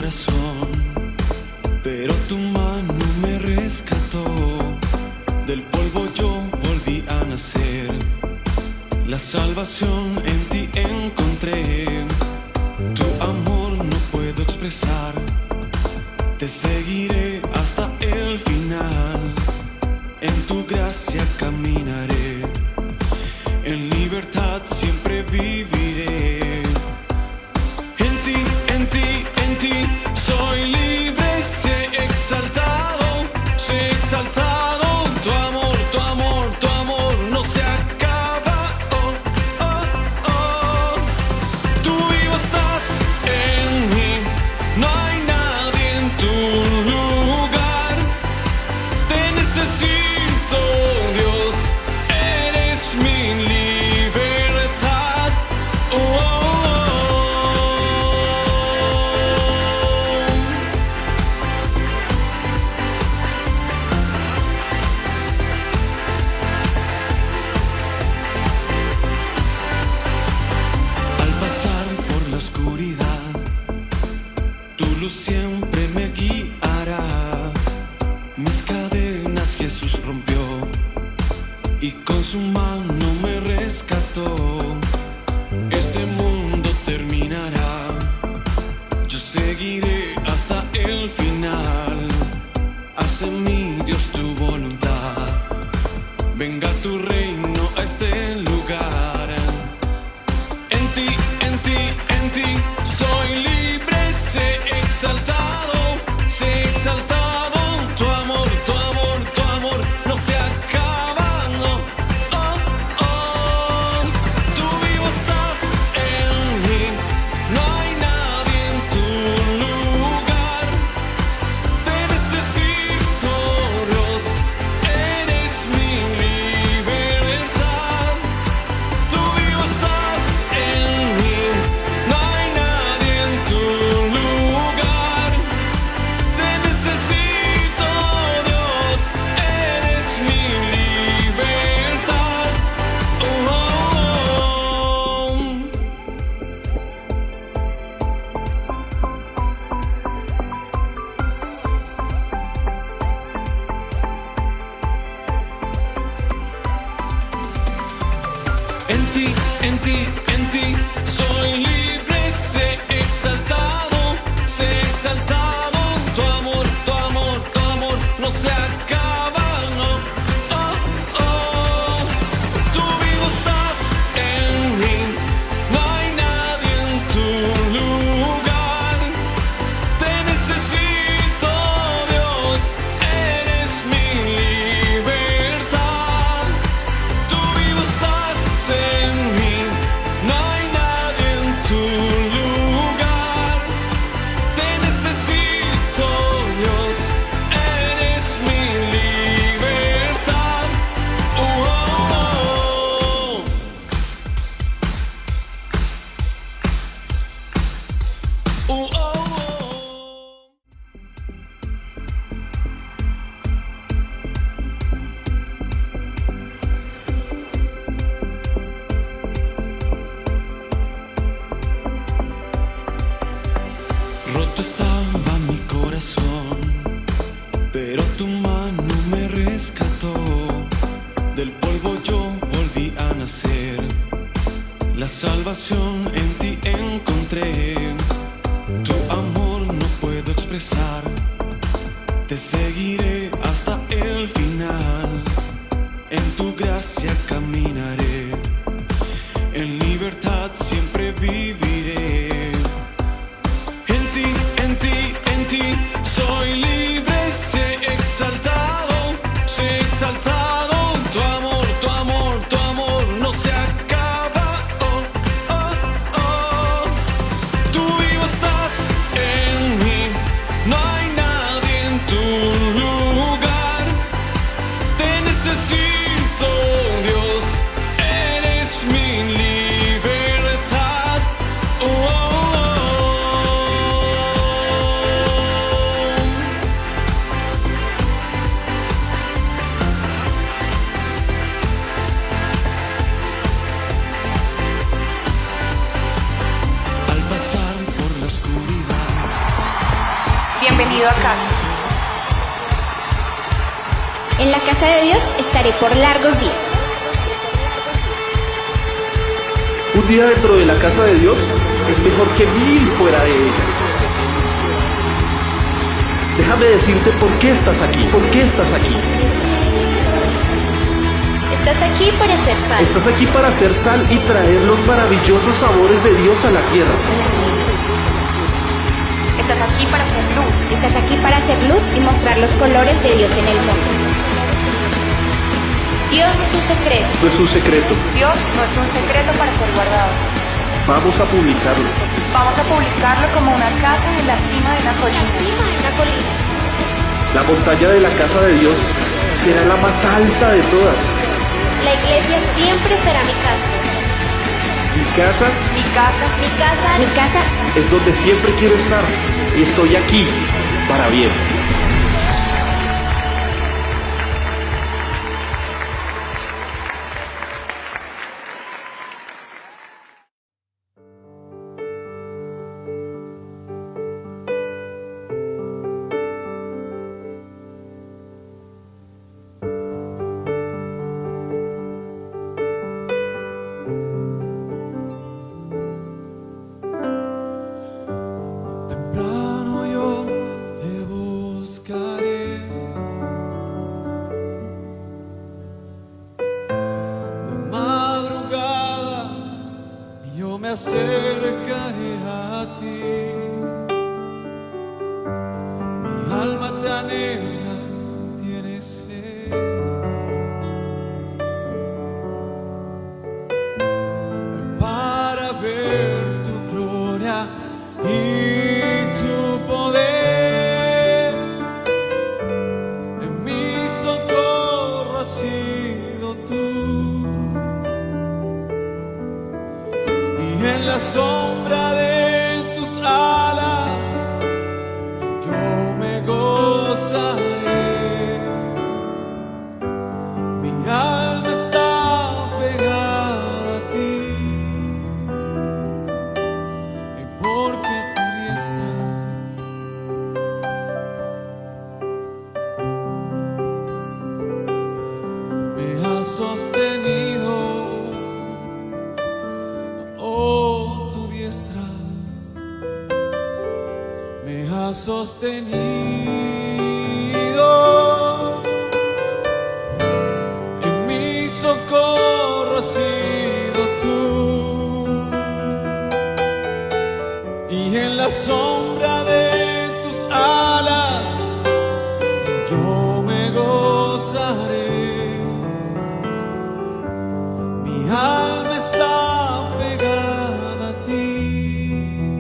corazón, pero tu mano me rescató. Del polvo yo volví a nacer, la salvación en ti encontré. Tu amor no puedo expresar, te seguiré hasta el final. En tu gracia caminaré, en libertad siempre viviré. En ti, en ti, en ti soy libre, sé exaltado, sé exaltado. Tu amor, tu amor, tu amor no se acaba. Oh, oh, oh. Tú vivo estás en mí, no hay nadie en tu lugar. Te necesito, Dios, eres mi libertad. Oh, oh, oh. Al pasar por la oscuridad, tu luz siempre me guiará. Mis cadenas Jesús rompió y con su mano me rescató. Este mundo terminará, yo seguiré hasta el final. Haz en mí, Dios, tu voluntad. Venga tu reino a este lugar. En ti, en ti, en ti soy libre, sé exaltado, sé exaltado. Tu amor, tu amor, tu amor no se acaba. No. Oh, oh. Tú vivo estás en mí, no hay nadie en tu lugar. Te necesito, Dios, eres mi libertad. Tú vivo estás en mí, no hay nadie en tu lugar. Te necesito, Dios, eres mi libertad. Oh, oh, oh. En ti, en ti, en ti soy libre, sé exaltado, sé exaltado. Tu amor, tu amor, tu amor no se acaba. No. Oh, oh. Tú vivo estás en mí, no hay nadie en tu lugar. Te necesito, Dios, eres mi libertad. Tú vivo estás en mí, no hay nadie en tu lugar. Te necesito, Dios, eres mi libertad. Oh, oh, oh. Oh, oh, oh. Roto estaba mi corazón, pero tu mano me rescató. Del polvo yo volví a nacer, la salvación en ti encontré. Tu amor no puedo expresar, te seguiré hasta el final. En tu gracia caminaré, en libertad siempre viviré. En ti, en ti, en ti soy libre, sé exaltado, sé exaltado. Tu amor, tu amor, tu amor no se acaba. Oh, oh, oh. Tú vivo estás en mí, no hay nadie en tu lugar. Te necesito, Dios, Bienvenido a casa. En la casa de Dios estaré por largos días. Un día dentro de la casa de Dios es mejor que 1000 fuera de ella. Déjame decirte por qué estás aquí, por qué estás aquí. Estás aquí para ser sal. Estás aquí para hacer sal y traer los maravillosos sabores de Dios a la tierra. Estás aquí para hacer luz. Estás aquí para hacer luz y mostrar los colores de Dios en el mundo. Dios no es un secreto. No es un secreto. Dios no es un secreto para ser guardado. Vamos a publicarlo. Vamos a publicarlo como una casa en la cima de una colina. La montaña de la casa de Dios será la más alta de todas. La iglesia siempre será mi casa. Mi casa Mi casa. Mi casa. Mi casa. es donde siempre quiero estar y estoy aquí para bien. Temprano yo te buscaré, de madrugada yo me acercaré a ti. Mi alma te anhela, tiene sed, para ver tu gloria y tu poder. En mi socorro has sido tú, y en la sombra de tus alas yo me gozaré. Mi alma está pegada a ti, y porque tu diestra me ha sostenido, oh, tu diestra me ha sostenido, y mi socorro has sido tú, y en la sombra de tus alas yo me gozaré. Mi alma está pegada a ti,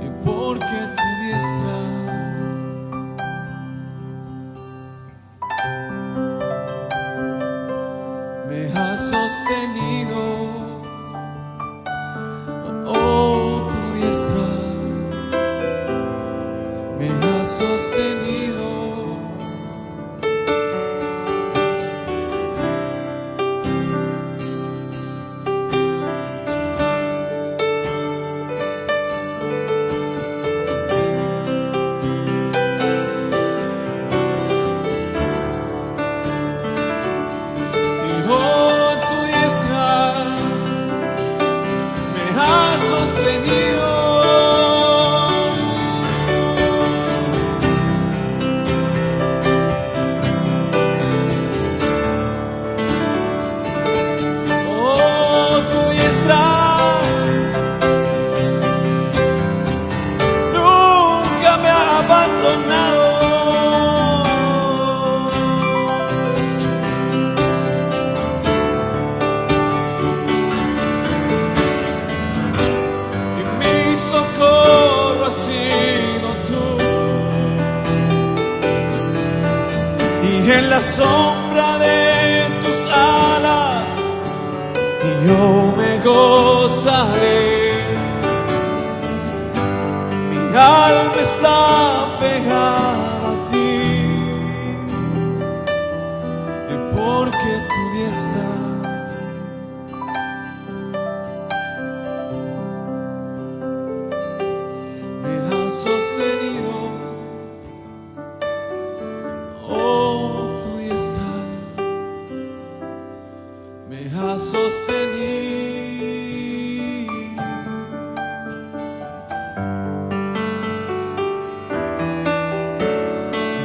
y porque tu diestra me ha sostenido, oh, tu diestra me ha sostenido. Y oh, tu diestra me ha sostenido. Oh, tu diestra nunca me ha abandonado. Y mi socorro ha sido tú, y en la sombra de tus alas yo me gozaré. Mi alma está pegada a ti, y porque tu diestra me ha sostenido.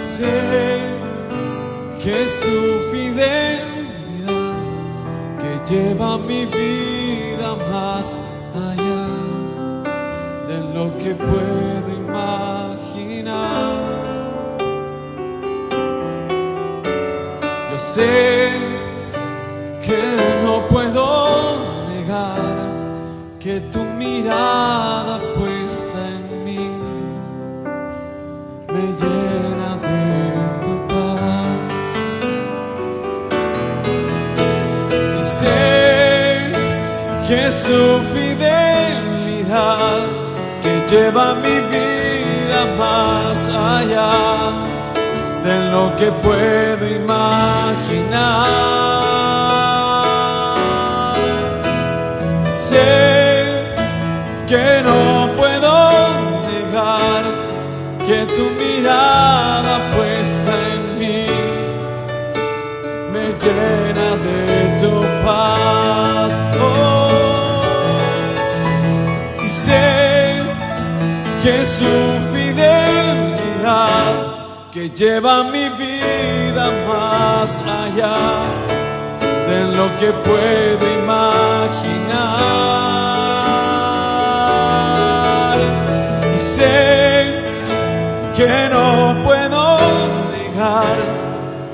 sé que es tu fidelidad que lleva mi vida más allá de lo que puedo imaginar. Yo sé que no puedo negar que tu mirada puesta en mí me llena de tu paz. Y sé que es tu fidelidad que lleva mi vida más allá de lo que puedo imaginar. Sé que no puedo negar que tu mirada puesta en mí me llena de tu paz. Y sé que es tu fidelidad que lleva mi vida más allá de lo que puedo imaginar. Y sé que no puedo negar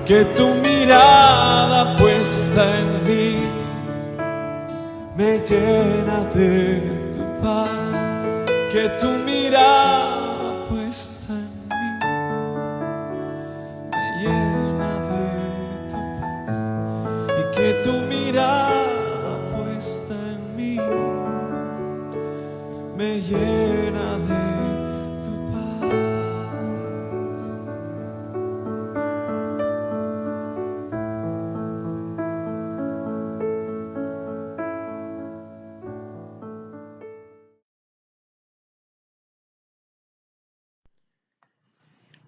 que tu mirada puesta en mí me llena de tu paz, que tu mirada puesta en mí me llena de tu paz, y que tu mirada puesta en mí me llena de tu paz.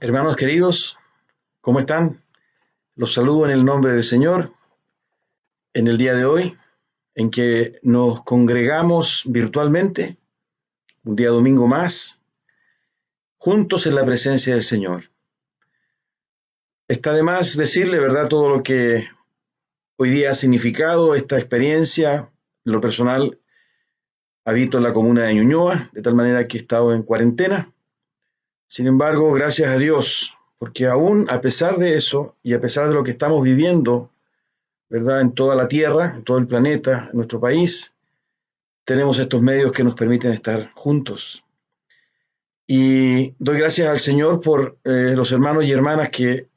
Hermanos queridos, ¿cómo están? Los saludo en el nombre del Señor en el día de hoy, en que nos congregamos virtualmente, un día domingo más, juntos en la presencia del Señor. Está de más decirle, ¿verdad?, todo lo que hoy día ha significado esta experiencia. En lo personal, habito en la comuna de Ñuñoa, de tal manera que he estado en cuarentena. Sin embargo, gracias a Dios, porque aún a pesar de eso y a pesar de lo que estamos viviendo, ¿verdad?, en toda la tierra, en todo el planeta, en nuestro país, tenemos estos medios que nos permiten estar juntos. Y doy gracias al Señor por los hermanos y hermanas que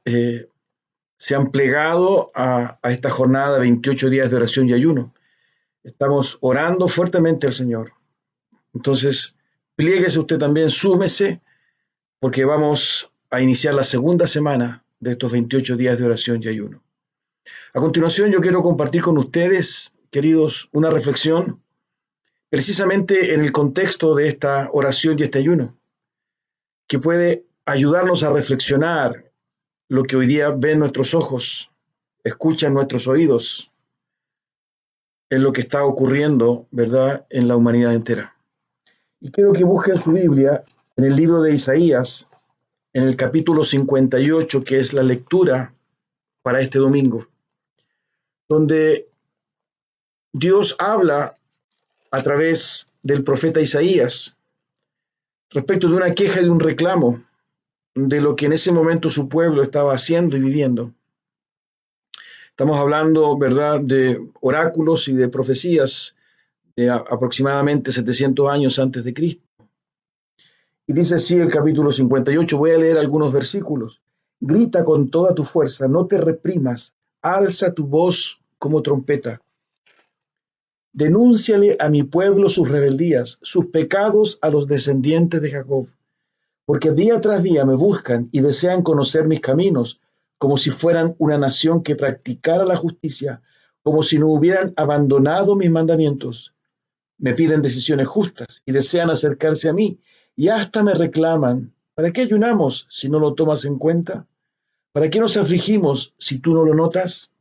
se han plegado a esta jornada de 28 días de oración y ayuno. Estamos orando fuertemente al Señor. Entonces, plieguese usted también, súmese, porque vamos a iniciar la segunda semana de estos 28 días de oración y ayuno. A continuación, yo quiero compartir con ustedes, queridos, una reflexión precisamente en el contexto de esta oración y este ayuno, que puede ayudarnos a reflexionar lo que hoy día ven nuestros ojos, escuchan nuestros oídos, en lo que está ocurriendo, ¿verdad?, en la humanidad entera. Y quiero que busquen su Biblia en el libro de Isaías, en el capítulo 58, que es la lectura para este domingo, donde Dios habla a través del profeta Isaías respecto de una queja y de un reclamo de lo que en ese momento su pueblo estaba haciendo y viviendo. Estamos hablando, ¿verdad?, de oráculos y de profecías de aproximadamente 700 años antes de Cristo. Y dice así el capítulo 58, voy a leer algunos versículos. Grita con toda tu fuerza, no te reprimas, alza tu voz como trompeta. Denúnciale a mi pueblo sus rebeldías, sus pecados a los descendientes de Jacob, porque día tras día me buscan y desean conocer mis caminos, como si fueran una nación que practicara la justicia, como si no hubieran abandonado mis mandamientos. Me piden decisiones justas y desean acercarse a mí, y hasta me reclaman, ¿para qué ayunamos si no lo tomas en cuenta? ¿Para qué nos afligimos si tú no lo notas?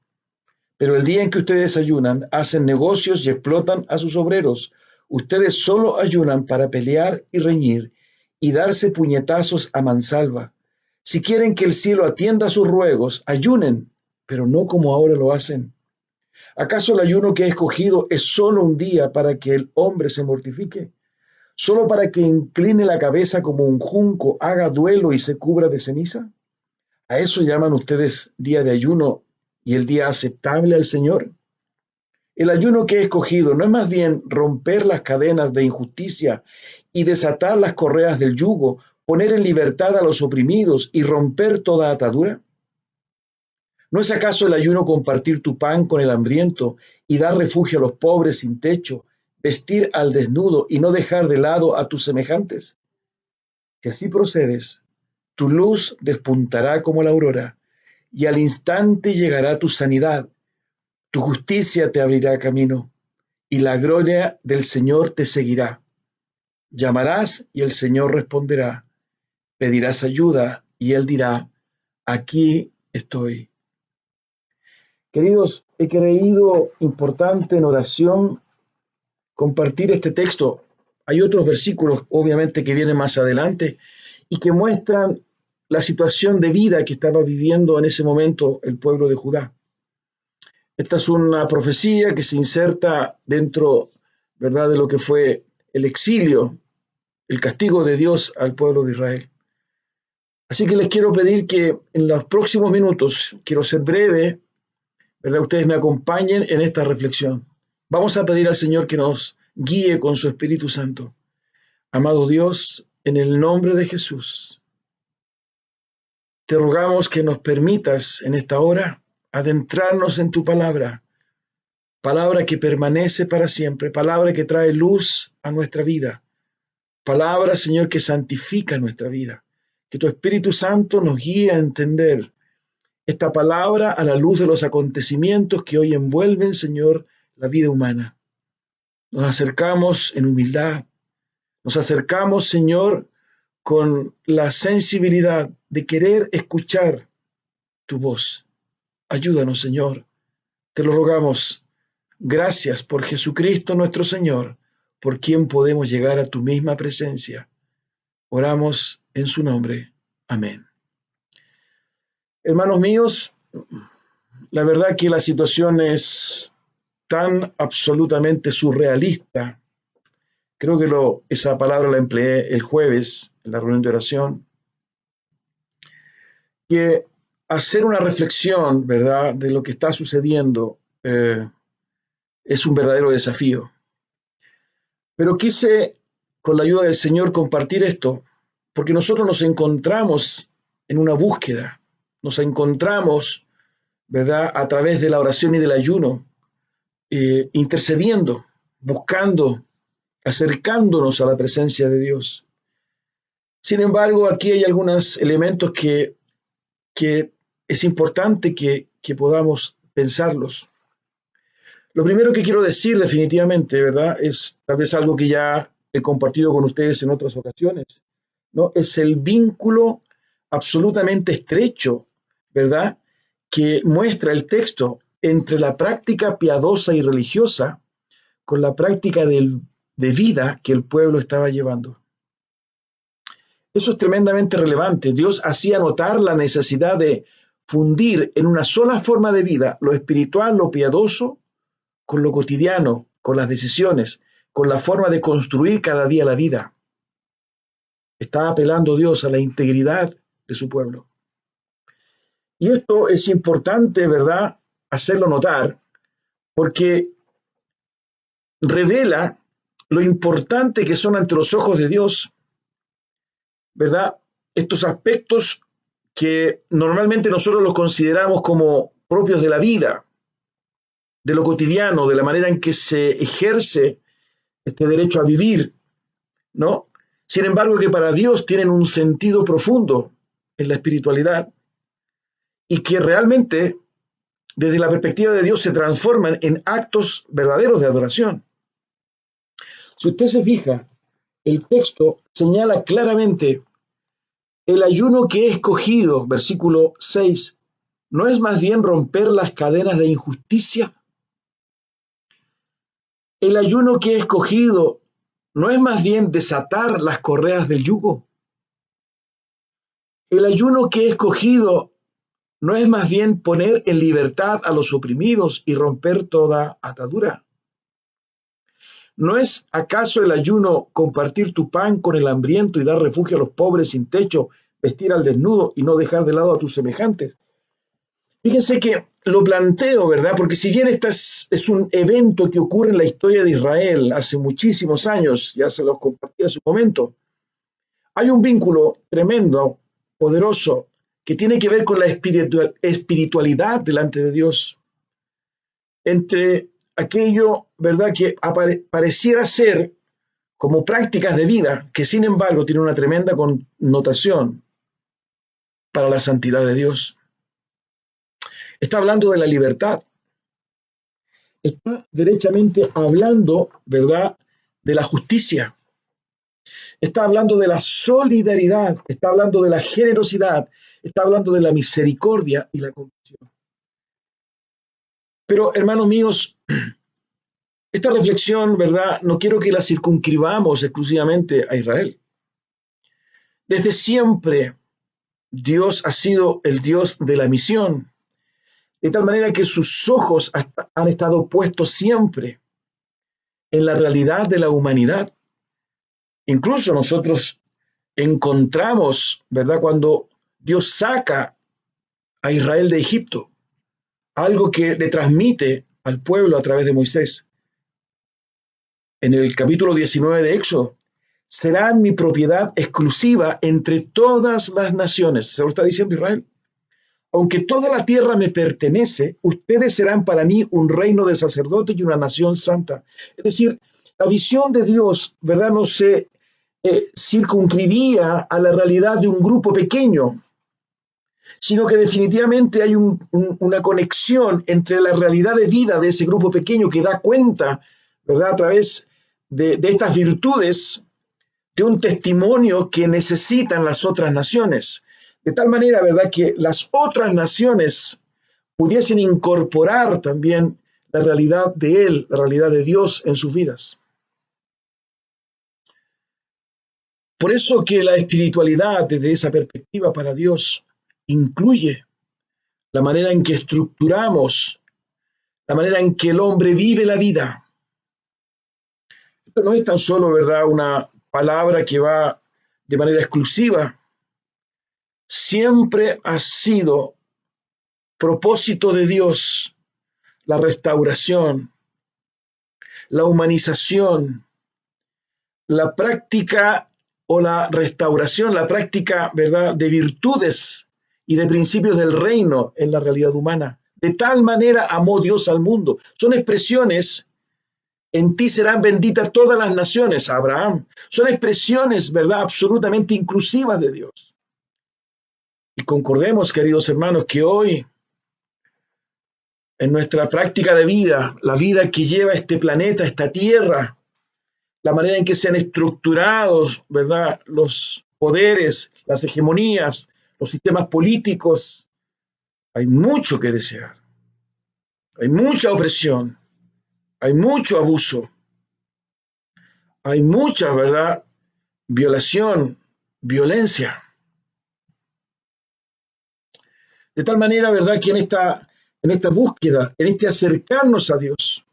Pero el día en que ustedes ayunan, hacen negocios y explotan a sus obreros. Ustedes solo ayunan para pelear y reñir y darse puñetazos a mansalva. Si quieren que el cielo atienda a sus ruegos, ayunen, pero no como ahora lo hacen. ¿Acaso el ayuno que he escogido es solo un día para que el hombre se mortifique? ¿Solo para que incline la cabeza como un junco, haga duelo y se cubra de ceniza? ¿A eso llaman ustedes día de ayuno y el día aceptable al Señor? El ayuno que he escogido no es más bien romper las cadenas de injusticia y desatar las correas del yugo, poner en libertad a los oprimidos y romper toda atadura. ¿No es acaso el ayuno compartir tu pan con el hambriento y dar refugio a los pobres sin techo, vestir al desnudo y no dejar de lado a tus semejantes? Si así procedes, tu luz despuntará como la aurora, y al instante llegará tu sanidad. Tu justicia te abrirá camino, y la gloria del Señor te seguirá. Llamarás y el Señor responderá. Pedirás ayuda y Él dirá, aquí estoy. Queridos, he creído importante en oración compartir este texto. Hay otros versículos, obviamente, que vienen más adelante y que muestran la situación de vida que estaba viviendo en ese momento el pueblo de Judá. Esta es una profecía que se inserta dentro, ¿verdad?, de lo que fue el exilio, el castigo de Dios al pueblo de Israel. Así que les quiero pedir que en los próximos minutos, quiero ser breve, ¿verdad?, ustedes me acompañen en esta reflexión. Vamos a pedir al Señor que nos guíe con su Espíritu Santo. Amado Dios, en el nombre de Jesús, te rogamos que nos permitas en esta hora adentrarnos en tu palabra, palabra que permanece para siempre, palabra que trae luz a nuestra vida, palabra, Señor, que santifica nuestra vida. Que tu Espíritu Santo nos guíe a entender esta palabra a la luz de los acontecimientos que hoy envuelven, Señor, la vida humana. Nos acercamos en humildad, nos acercamos, Señor, con la sensibilidad de querer escuchar tu voz. Ayúdanos, Señor, te lo rogamos. Gracias por Jesucristo nuestro Señor, por quien podemos llegar a tu misma presencia. Oramos en su nombre. Amén. Hermanos míos, la verdad que la situación es tan absolutamente surrealista. Creo que esa palabra la empleé el jueves en la reunión de oración, que hacer una reflexión, ¿verdad?, de lo que está sucediendo es un verdadero desafío. Pero quise, con la ayuda del Señor, compartir esto, porque nosotros nos encontramos en una búsqueda, nos encontramos, ¿verdad?, a través de la oración y del ayuno, intercediendo, buscando, acercándonos a la presencia de Dios. Sin embargo, aquí hay algunos elementos que es importante que podamos pensarlos. Lo primero que quiero decir definitivamente, ¿verdad?, es tal vez algo que ya he compartido con ustedes en otras ocasiones, ¿no? Es el vínculo absolutamente estrecho, ¿verdad?, que muestra el texto entre la práctica piadosa y religiosa con la práctica de vida que el pueblo estaba llevando. Eso es tremendamente relevante. Dios hacía notar la necesidad de fundir en una sola forma de vida lo espiritual, lo piadoso, con lo cotidiano, con las decisiones, con la forma de construir cada día la vida. Está apelando Dios a la integridad de su pueblo. Y esto es importante, ¿verdad?, hacerlo notar, porque revela lo importante que son ante los ojos de Dios, ¿verdad?, estos aspectos que normalmente nosotros los consideramos como propios de la vida, de lo cotidiano, de la manera en que se ejerce este derecho a vivir, ¿no? Sin embargo, que para Dios tienen un sentido profundo en la espiritualidad y que realmente, desde la perspectiva de Dios, se transforman en actos verdaderos de adoración. Si usted se fija, el texto señala claramente el ayuno que he escogido, versículo 6, ¿no es más bien romper las cadenas de injusticia? El ayuno que he escogido, ¿no es más bien desatar las correas del yugo? El ayuno que he escogido no es más bien poner en libertad a los oprimidos y romper toda atadura. ¿No es acaso el ayuno compartir tu pan con el hambriento y dar refugio a los pobres sin techo, vestir al desnudo y no dejar de lado a tus semejantes? Fíjense que lo planteo, ¿verdad? Porque si bien este es un evento que ocurre en la historia de Israel hace muchísimos años, ya se los compartí hace un momento, hay un vínculo tremendo, poderoso, que tiene que ver con la espiritualidad delante de Dios, entre aquello, ¿verdad?, que pareciera ser como prácticas de vida, que sin embargo tiene una tremenda connotación para la santidad de Dios. Está hablando de la libertad. Está derechamente hablando, ¿verdad?, de la justicia. Está hablando de la solidaridad, está hablando de la generosidad, está hablando de la misericordia y la compasión. Pero, hermanos míos, esta reflexión, ¿verdad?, no quiero que la circunscribamos exclusivamente a Israel. Desde siempre, Dios ha sido el Dios de la misión, de tal manera que sus ojos han estado puestos siempre en la realidad de la humanidad. Incluso nosotros encontramos, ¿verdad?, cuando Dios saca a Israel de Egipto, algo que le transmite al pueblo a través de Moisés. En el capítulo 19 de Éxodo, serán mi propiedad exclusiva entre todas las naciones. Se lo está diciendo Israel. Aunque toda la tierra me pertenece, ustedes serán para mí un reino de sacerdotes y una nación santa. Es decir, la visión de Dios, ¿verdad?, no se circunscribía a la realidad de un grupo pequeño, sino que definitivamente hay una conexión entre la realidad de vida de ese grupo pequeño que da cuenta, ¿verdad?, a través de estas virtudes, de un testimonio que necesitan las otras naciones. De tal manera, ¿verdad?, que las otras naciones pudiesen incorporar también la realidad de Él, la realidad de Dios en sus vidas. Por eso que la espiritualidad desde esa perspectiva para Dios incluye la manera en que estructuramos, la manera en que el hombre vive la vida. Esto no es tan solo, ¿verdad?, una palabra que va de manera exclusiva. Siempre ha sido propósito de Dios la restauración, la humanización, la práctica o la restauración, la práctica, ¿verdad?, de virtudes y de principios del reino en la realidad humana. De tal manera amó Dios al mundo. Son expresiones, en ti serán benditas todas las naciones, Abraham. Son expresiones, ¿verdad?, absolutamente inclusivas de Dios. Y concordemos, queridos hermanos, que hoy, en nuestra práctica de vida, la vida que lleva este planeta, esta tierra, la manera en que se han estructurado, ¿verdad?, los poderes, las hegemonías, los sistemas políticos, hay mucho que desear. Hay mucha opresión, hay mucho abuso, hay mucha, ¿verdad?, violación, violencia. De tal manera, ¿verdad?, que en esta búsqueda, en este acercarnos a Dios,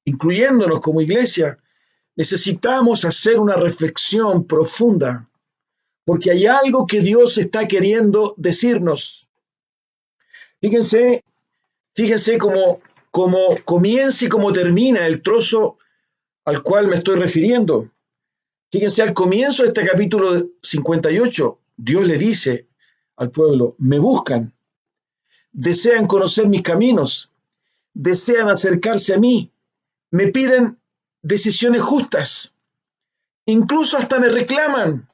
incluyéndonos como iglesia, necesitamos hacer una reflexión profunda, porque hay algo que Dios está queriendo decirnos. Fíjense cómo comienza y cómo termina el trozo al cual me estoy refiriendo. Fíjense, al comienzo de este capítulo 58, Dios le dice al pueblo: me buscan, desean conocer mis caminos, desean acercarse a mí, me piden decisiones justas, incluso hasta me reclaman.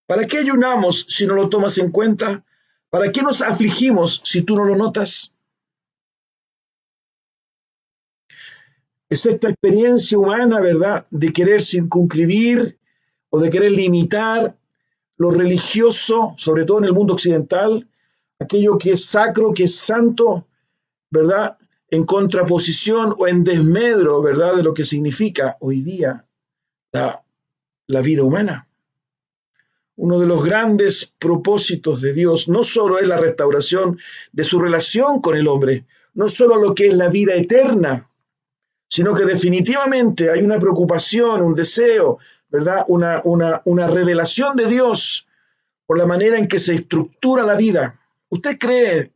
¿Para qué ayunamos si no lo tomas en cuenta? ¿Para qué nos afligimos si tú no lo notas? Es esta experiencia humana, ¿verdad?, de querer circunscribir o de querer limitar lo religioso, sobre todo en el mundo occidental, aquello que es sacro, que es santo, ¿verdad?, en contraposición o en desmedro, ¿verdad?, de lo que significa hoy día la vida humana. Uno de los grandes propósitos de Dios no solo es la restauración de su relación con el hombre, no solo lo que es la vida eterna, sino que definitivamente hay una preocupación, un deseo, ¿verdad? Una revelación de Dios por la manera en que se estructura la vida. ¿Usted cree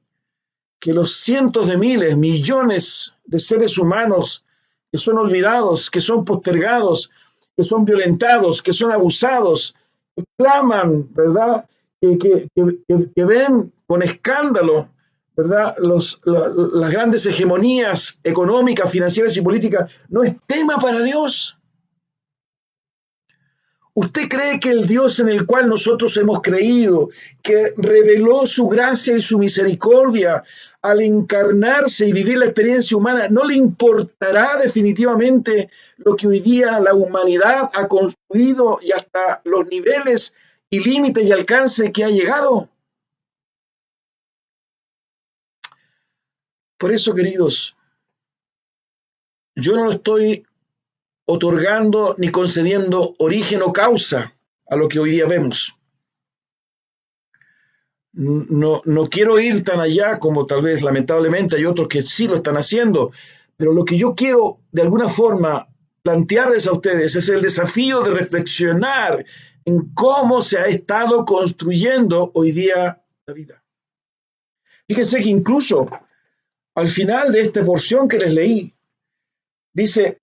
que los cientos de miles, millones de seres humanos que son olvidados, que son postergados, que son violentados, que son abusados, que claman, ¿verdad? Que ven con escándalo, ¿verdad? Las grandes hegemonías económicas, financieras y políticas, no es tema para Dios? ¿Usted cree que el Dios en el cual nosotros hemos creído, que reveló su gracia y su misericordia al encarnarse y vivir la experiencia humana, no le importará definitivamente lo que hoy día la humanidad ha construido y hasta los niveles y límites y alcance que ha llegado? Por eso, queridos, yo no estoy otorgando ni concediendo origen o causa a lo que hoy día vemos. No quiero ir tan allá como tal vez lamentablemente hay otros que sí lo están haciendo, pero lo que yo quiero de alguna forma plantearles a ustedes es el desafío de reflexionar en cómo se ha estado construyendo hoy día la vida. Fíjense que incluso al final de esta porción que les leí, dice,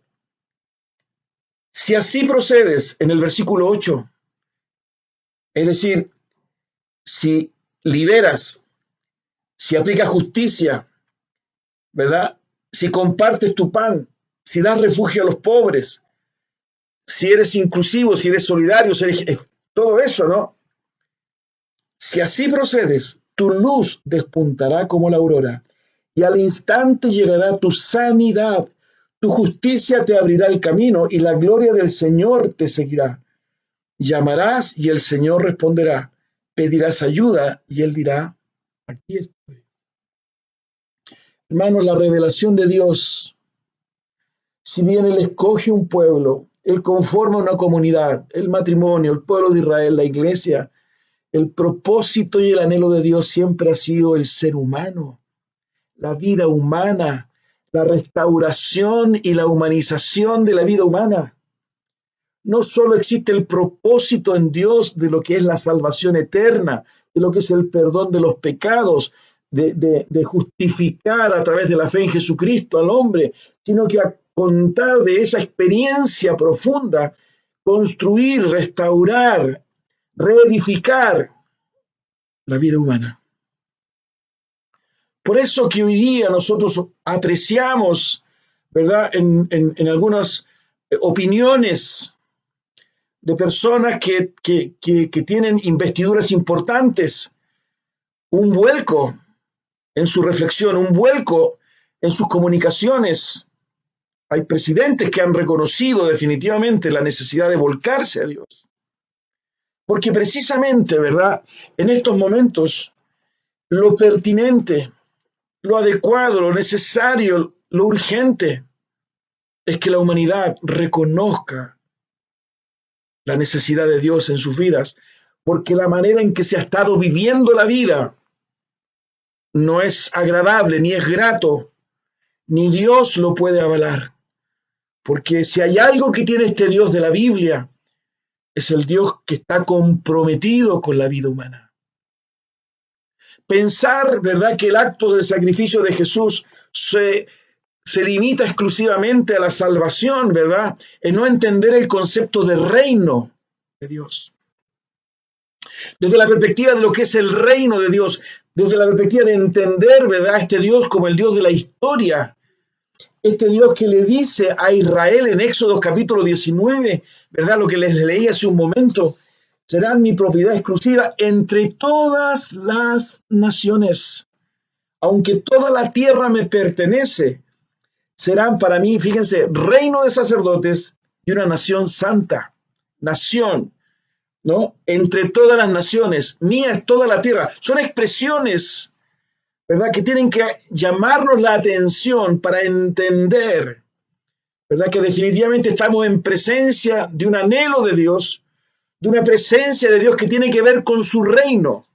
si así procedes en el versículo 8, es decir, si liberas, si aplicas justicia, ¿verdad? Si compartes tu pan, si das refugio a los pobres, si eres inclusivo, si eres solidario, si eres, todo eso, ¿no? Si así procedes, tu luz despuntará como la aurora y al instante llegará tu sanidad. Tu justicia te abrirá el camino y la gloria del Señor te seguirá. Llamarás y el Señor responderá. Pedirás ayuda y Él dirá, aquí estoy. Hermanos, la revelación de Dios, si bien Él escoge un pueblo, Él conforma una comunidad, el matrimonio, el pueblo de Israel, la iglesia, el propósito y el anhelo de Dios siempre ha sido el ser humano, la vida humana, la restauración y la humanización de la vida humana. No solo existe el propósito en Dios de lo que es la salvación eterna, de lo que es el perdón de los pecados, de justificar a través de la fe en Jesucristo al hombre, sino que a contar de esa experiencia profunda, construir, restaurar, reedificar la vida humana. Por eso que hoy día nosotros apreciamos, ¿verdad?, en algunas opiniones de personas que tienen investiduras importantes, un vuelco en su reflexión, un vuelco en sus comunicaciones. Hay presidentes que han reconocido definitivamente la necesidad de volcarse a Dios. Porque precisamente, ¿verdad?, en estos momentos, lo pertinente, lo adecuado, lo necesario, lo urgente, es que la humanidad reconozca la necesidad de Dios en sus vidas, porque la manera en que se ha estado viviendo la vida no es agradable, ni es grato, ni Dios lo puede avalar. Porque si hay algo que tiene este Dios de la Biblia, es el Dios que está comprometido con la vida humana. Pensar, ¿verdad?, que el acto de sacrificio de Jesús se limita exclusivamente a la salvación, ¿verdad?, es no entender el concepto de reino de Dios. Desde la perspectiva de lo que es el reino de Dios, desde la perspectiva de entender, ¿verdad?, este Dios como el Dios de la historia, este Dios que le dice a Israel en Éxodo capítulo 19, ¿verdad?, lo que les leí hace un momento, serán mi propiedad exclusiva entre todas las naciones. Aunque toda la tierra me pertenece, serán para mí, fíjense, reino de sacerdotes y una nación santa. Nación, ¿no? Entre todas las naciones, mía es toda la tierra. Son expresiones, ¿verdad?, que tienen que llamarnos la atención para entender, ¿verdad?, que definitivamente estamos en presencia de un anhelo de Dios, de una presencia de Dios que tiene que ver con su reino.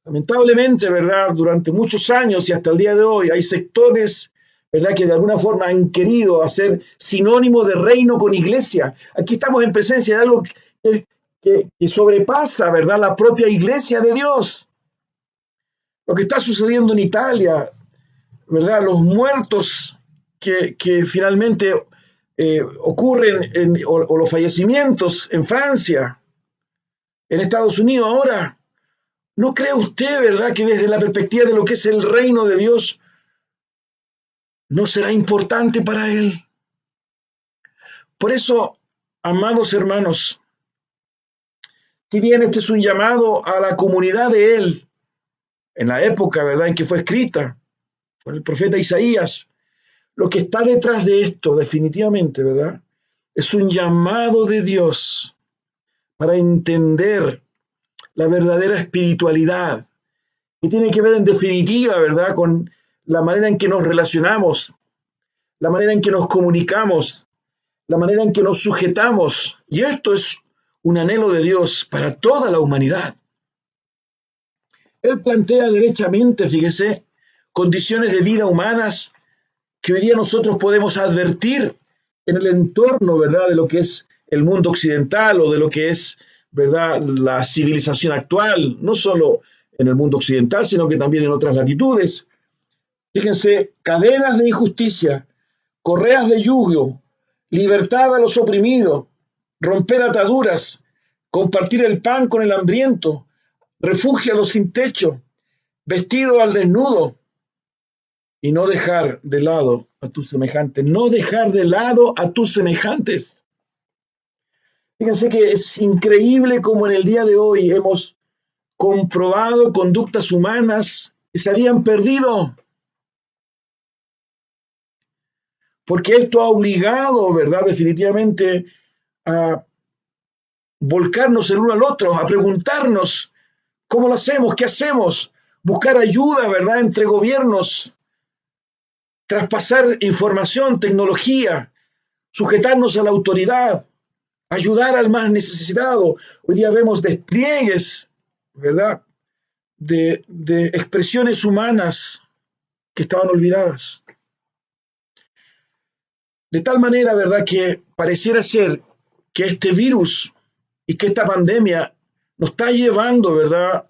Lamentablemente, ¿verdad? Durante muchos años y hasta el día de hoy hay sectores, ¿verdad?, que de alguna forma han querido hacer sinónimo de reino con iglesia. Aquí estamos en presencia de algo que sobrepasa, ¿verdad?, la propia iglesia de Dios. Lo que está sucediendo en Italia, ¿verdad?, los muertos que finalmente ocurren o los fallecimientos en Francia, en Estados Unidos ahora. ¿No cree usted, verdad, que desde la perspectiva de lo que es el reino de Dios, no será importante para él? Por eso, amados hermanos, si bien este es un llamado a la comunidad de él, en la época, ¿verdad?, en que fue escrita por el profeta Isaías, lo que está detrás de esto, definitivamente, ¿verdad?, es un llamado de Dios para entender la verdadera espiritualidad, que tiene que ver en definitiva, ¿verdad?, con la manera en que nos relacionamos, la manera en que nos comunicamos, la manera en que nos sujetamos. Y esto es un anhelo de Dios para toda la humanidad. Él plantea derechamente, fíjese, condiciones de vida humanas que hoy día nosotros podemos advertir en el entorno, ¿verdad?, de lo que es el mundo occidental o de lo que es, ¿verdad?, la civilización actual, no solo en el mundo occidental, sino que también en otras latitudes. Fíjense, cadenas de injusticia, correas de yugo, libertad a los oprimidos, romper ataduras, compartir el pan con el hambriento, refugio a los sin techo, vestido al desnudo, y no dejar de lado a tus semejantes, no dejar de lado a tus semejantes. Fíjense que es increíble cómo en el día de hoy hemos comprobado conductas humanas que se habían perdido. Porque esto ha obligado, ¿verdad?, definitivamente a volcarnos el uno al otro, a preguntarnos cómo lo hacemos, qué hacemos, buscar ayuda, ¿verdad?, entre gobiernos, traspasar información, tecnología, sujetarnos a la autoridad, ayudar al más necesitado. Hoy día vemos despliegues, ¿verdad?, de expresiones humanas que estaban olvidadas. De tal manera, ¿verdad?, que pareciera ser que este virus y que esta pandemia nos está llevando, ¿verdad?,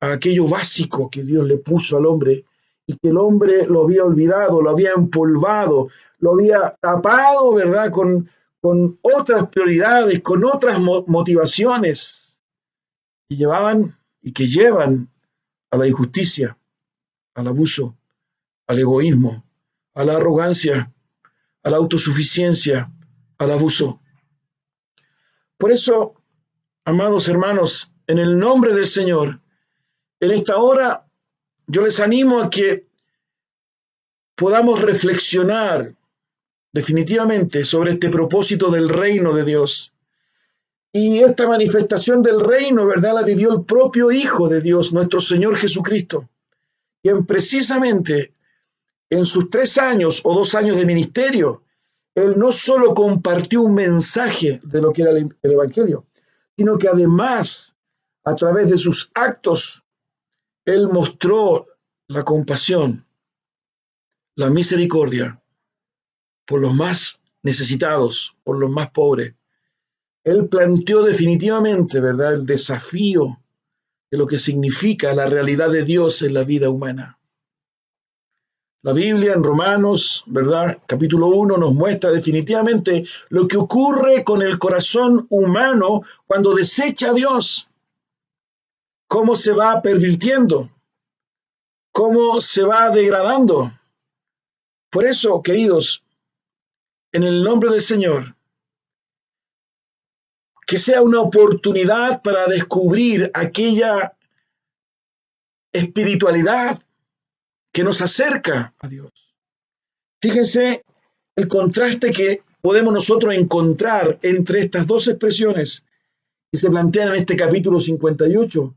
a aquello básico que Dios le puso al hombre y que el hombre lo había olvidado, lo había empolvado, lo había tapado, ¿verdad?, con otras prioridades, con otras motivaciones que llevaban y que llevan a la injusticia, al abuso, al egoísmo, a la arrogancia, a la autosuficiencia, al abuso. Por eso, amados hermanos, en el nombre del Señor, en esta hora yo les animo a que podamos reflexionar definitivamente sobre este propósito del reino de Dios. Y esta manifestación del reino, ¿verdad?, la vivió el propio Hijo de Dios, nuestro Señor Jesucristo, quien precisamente en sus 3 años o 2 años de ministerio, él no solo compartió un mensaje de lo que era el Evangelio, sino que además, a través de sus actos, él mostró la compasión, la misericordia por los más necesitados, por los más pobres. Él planteó definitivamente, ¿verdad?, el desafío de lo que significa la realidad de Dios en la vida humana. La Biblia en Romanos, ¿verdad?, capítulo 1 nos muestra definitivamente lo que ocurre con el corazón humano cuando desecha a Dios. Cómo se va pervirtiendo, cómo se va degradando. Por eso, queridos, en el nombre del Señor, que sea una oportunidad para descubrir aquella espiritualidad que nos acerca a Dios. Fíjense el contraste que podemos nosotros encontrar entre estas dos expresiones que se plantean en este capítulo 58.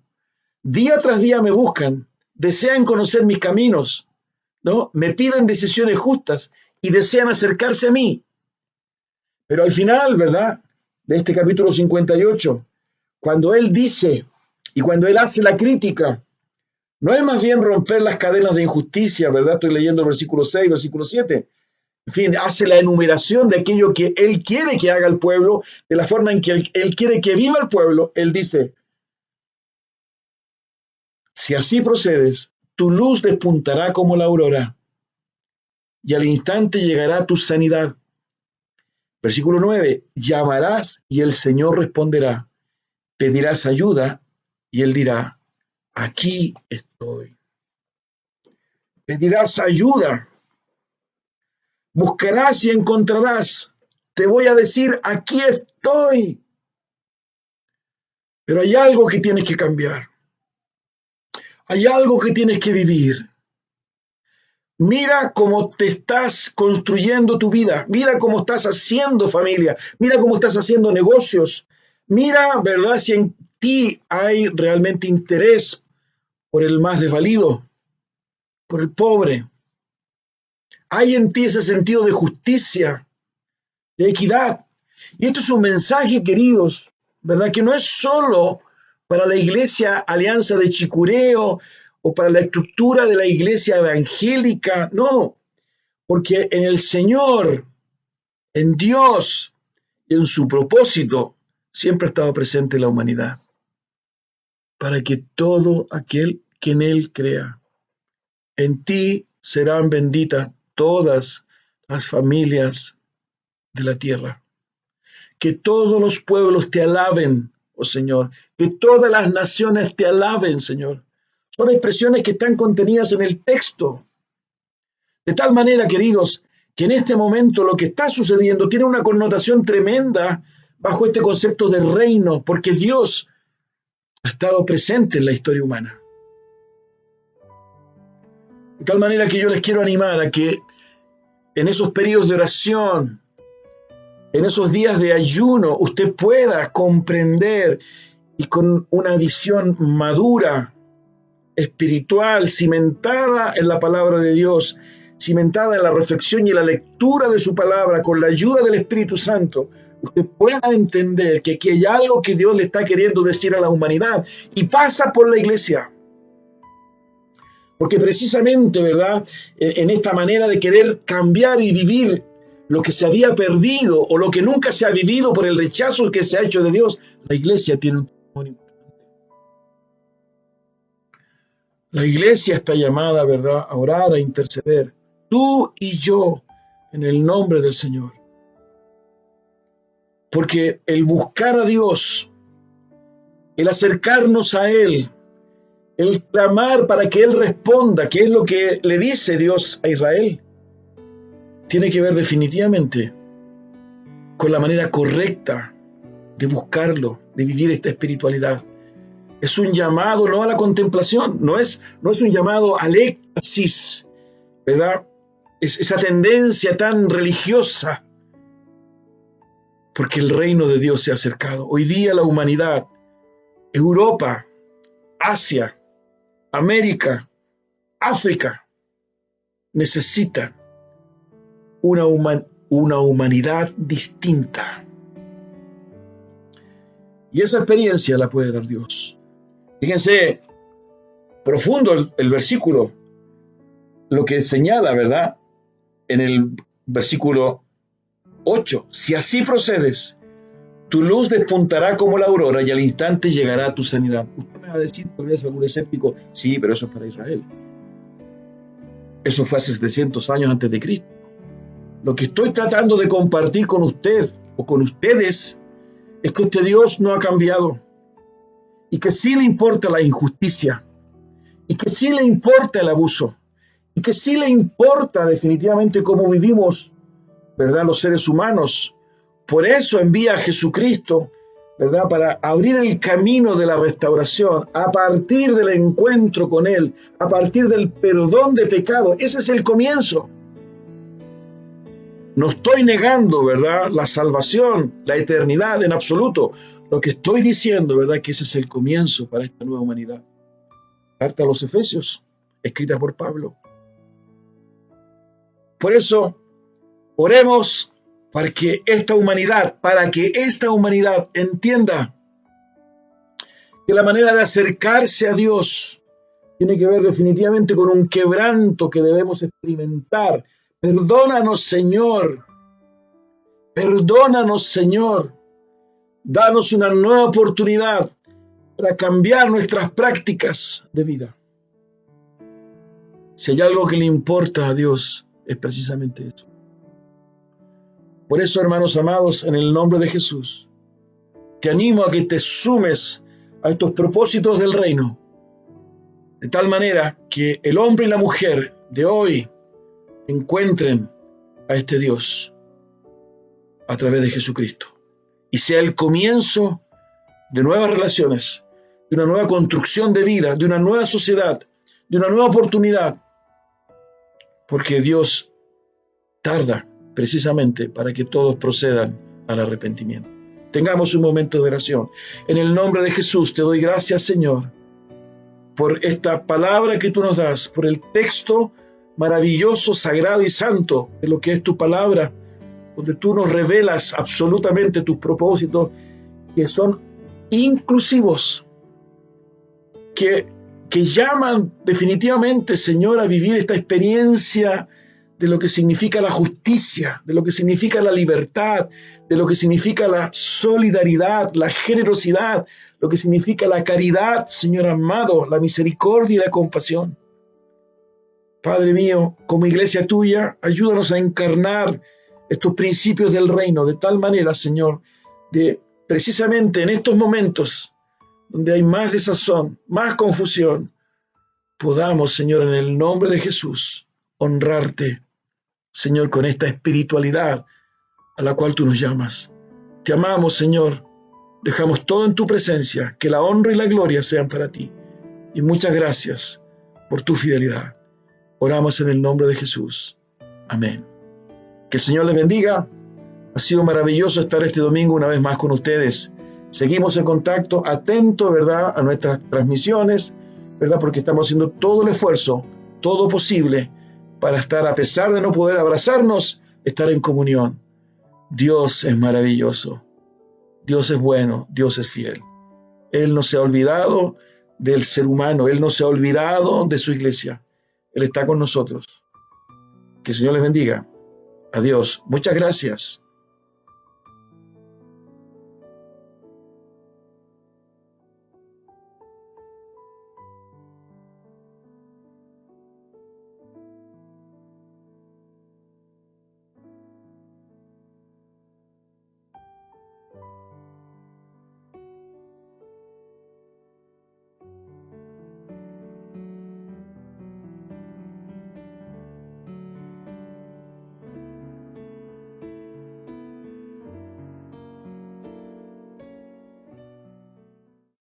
Día tras día me buscan, desean conocer mis caminos, ¿no? Me piden decisiones justas y desean acercarse a mí. Pero al final, ¿verdad?, de este capítulo 58, cuando él dice y cuando él hace la crítica, no es más bien romper las cadenas de injusticia, ¿verdad? Estoy leyendo el versículo 6, versículo 7. En fin, hace la enumeración de aquello que él quiere que haga el pueblo, de la forma en que él quiere que viva el pueblo. Él dice, si así procedes, tu luz despuntará como la aurora y al instante llegará tu sanidad. Versículo 9, llamarás y el Señor responderá, pedirás ayuda y él dirá, aquí estoy. Pedirás ayuda, buscarás y encontrarás. Te voy a decir, aquí estoy. Pero hay algo que tienes que cambiar. Hay algo que tienes que vivir. Mira cómo te estás construyendo tu vida. Mira cómo estás haciendo familia. Mira cómo estás haciendo negocios. Mira, ¿verdad? Si en ti hay realmente interés por el más desvalido, por el pobre. Hay en ti ese sentido de justicia, de equidad. Y esto es un mensaje, queridos, ¿verdad? Que no es solo para la iglesia Alianza de Chicureo o para la estructura de la iglesia evangélica, no, porque en el Señor, en Dios y en su propósito siempre ha estado presente la humanidad, para que todo aquel que en Él crea, en ti serán benditas todas las familias de la tierra. Que todos los pueblos te alaben, oh Señor. Que todas las naciones te alaben, Señor. Son expresiones que están contenidas en el texto. De tal manera, queridos, que en este momento lo que está sucediendo tiene una connotación tremenda bajo este concepto de reino, porque Dios ha estado presente en la historia humana. De tal manera que yo les quiero animar a que en esos periodos de oración, en esos días de ayuno, usted pueda comprender y con una visión madura, espiritual, cimentada en la palabra de Dios, cimentada en la reflexión y la lectura de su palabra, con la ayuda del Espíritu Santo, usted pueda entender que aquí hay algo que Dios le está queriendo decir a la humanidad y pasa por la iglesia. Porque precisamente, ¿verdad?, en esta manera de querer cambiar y vivir lo que se había perdido o lo que nunca se ha vivido por el rechazo que se ha hecho de Dios, la iglesia tiene un testimonio importante. La iglesia está llamada, ¿verdad?, a orar, a interceder, tú y yo, en el nombre del Señor. Porque el buscar a Dios, el acercarnos a Él, el clamar para que Él responda, que es lo que le dice Dios a Israel, tiene que ver definitivamente con la manera correcta de buscarlo, de vivir esta espiritualidad. Es un llamado no a la contemplación, no es un llamado al éxtasis, ¿verdad? Es esa tendencia tan religiosa, porque el reino de Dios se ha acercado. Hoy día la humanidad, Europa, Asia, América, África, necesita una humanidad distinta. Y esa experiencia la puede dar Dios. Fíjense, profundo el versículo, lo que señala, ¿verdad? En el versículo 8, si así procedes, tu luz despuntará como la aurora y al instante llegará tu sanidad. Usted me va a decir, tal vez algún escéptico, sí, pero eso es para Israel. Eso fue hace 700 años antes de Cristo. Lo que estoy tratando de compartir con usted o con ustedes es que este Dios no ha cambiado y que sí le importa la injusticia y que sí le importa el abuso y que sí le importa definitivamente cómo vivimos, ¿verdad?, los seres humanos. Por eso envía a Jesucristo, ¿verdad?, para abrir el camino de la restauración, a partir del encuentro con Él, a partir del perdón de pecado. Ese es el comienzo. No estoy negando, ¿verdad?, la salvación, la eternidad en absoluto. Lo que estoy diciendo, ¿verdad?, que ese es el comienzo para esta nueva humanidad. Carta a los Efesios, escrita por Pablo. Por eso, oremos para que esta humanidad entienda que la manera de acercarse a Dios tiene que ver definitivamente con un quebranto que debemos experimentar. Perdónanos, Señor. Perdónanos, Señor. Danos una nueva oportunidad para cambiar nuestras prácticas de vida. Si hay algo que le importa a Dios, es precisamente eso. Por eso, hermanos amados, en el nombre de Jesús, te animo a que te sumes a estos propósitos del reino, de tal manera que el hombre y la mujer de hoy encuentren a este Dios a través de Jesucristo y sea el comienzo de nuevas relaciones, de una nueva construcción de vida, de una nueva sociedad, de una nueva oportunidad, porque Dios tarda precisamente para que todos procedan al arrepentimiento. Tengamos un momento de oración. En el nombre de Jesús te doy gracias, Señor, por esta palabra que tú nos das, por el texto maravilloso, sagrado y santo de lo que es tu palabra, donde tú nos revelas absolutamente tus propósitos que son inclusivos, que llaman definitivamente, Señor, a vivir esta experiencia de lo que significa la justicia, de lo que significa la libertad, de lo que significa la solidaridad, la generosidad, lo que significa la caridad, Señor amado, la misericordia y la compasión. Padre mío, como iglesia tuya, ayúdanos a encarnar estos principios del reino de tal manera, Señor, de precisamente en estos momentos donde hay más desazón, más confusión, podamos, Señor, en el nombre de Jesús, honrarte, Señor, con esta espiritualidad a la cual tú nos llamas. Te amamos, Señor. Dejamos todo en tu presencia, que la honra y la gloria sean para ti. Y muchas gracias por tu fidelidad. Oramos en el nombre de Jesús. Amén. Que el Señor les bendiga. Ha sido maravilloso estar este domingo una vez más con ustedes. Seguimos en contacto, atentos, ¿verdad?, a nuestras transmisiones, ¿verdad?, porque estamos haciendo todo el esfuerzo, todo posible, para estar, a pesar de no poder abrazarnos, estar en comunión. Dios es maravilloso. Dios es bueno, Dios es fiel. Él no se ha olvidado del ser humano, Él no se ha olvidado de su iglesia. Él está con nosotros. Que el Señor les bendiga. Adiós. Muchas gracias.